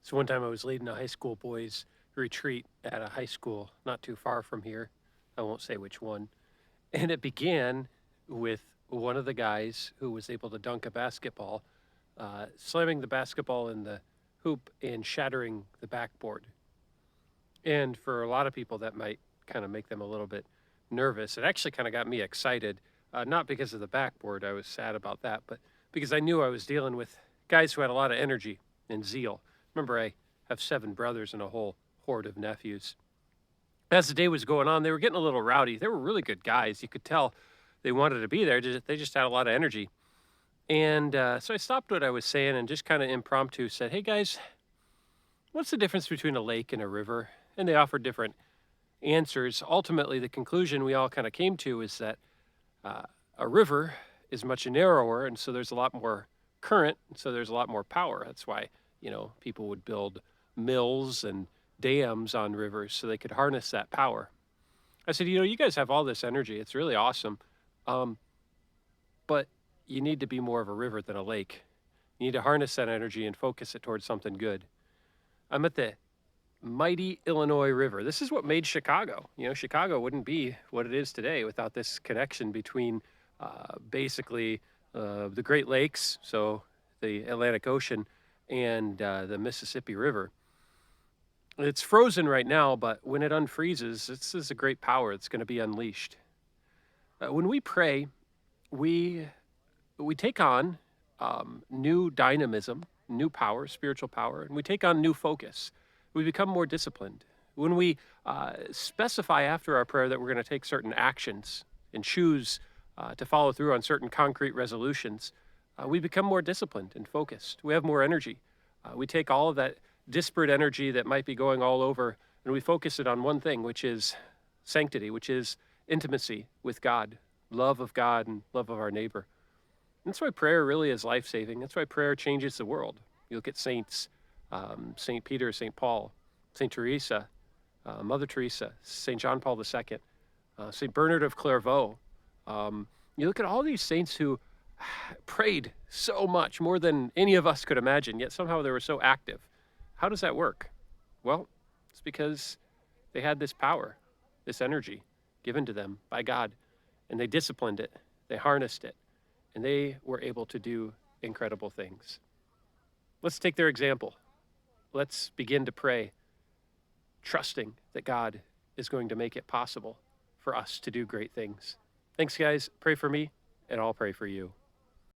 So one time I was leading a high school boys retreat at a high school not too far from here. I won't say which one. And it began with one of the guys who was able to dunk a basketball, slamming the basketball in the hoop and shattering the backboard. And for a lot of people, that might kind of make them a little bit nervous. It actually kind of got me excited, not because of the backboard. I was sad about that, but because I knew I was dealing with guys who had a lot of energy and zeal. Remember, I have 7 brothers and a whole horde of nephews. As the day was going on, they were getting a little rowdy. They were really good guys. You could tell they wanted to be there. They just had a lot of energy. And so I stopped what I was saying and just kind of impromptu said, "Hey guys, what's the difference between a lake and a river?" And they offered different answers. Ultimately, the conclusion we all kind of came to is that uh, a river is much narrower, and so there's a lot more current, and so there's a lot more power. That's why people would build mills and dams on rivers so they could harness that power. I said, you guys have all this energy. It's really awesome, um, but you need to be more of a river than a lake. You need to harness that energy and focus it towards something good. I'm at the mighty Illinois River. This is what made Chicago. Chicago wouldn't be what it is today without this connection between basically the Great Lakes, so the Atlantic Ocean, and the Mississippi River. It's frozen right now, but when it unfreezes, this is a great power that's going to be unleashed. When we pray, we we take on new dynamism, new power, spiritual power, and we take on new focus. We become more disciplined. When we specify after our prayer that we're going to take certain actions and choose to follow through on certain concrete resolutions, we become more disciplined and focused. We have more energy. We take all of that disparate energy that might be going all over and we focus it on one thing, which is sanctity, which is intimacy with God, love of God and love of our neighbor. That's why prayer really is life saving. That's why prayer changes the world. You look at saints, St. Peter, St. Paul, St. Teresa, Mother Teresa, St. John Paul II, St. Bernard of Clairvaux. You look at all these saints who prayed so much, more than any of us could imagine, yet somehow they were so active. How does that work? Well, it's because they had this power, this energy given to them by God, and they disciplined it, they harnessed it, and they were able to do incredible things. Let's take their example. Let's begin to pray, trusting that God is going to make it possible for us to do great things. Thanks, guys. Pray for me, and I'll pray for you.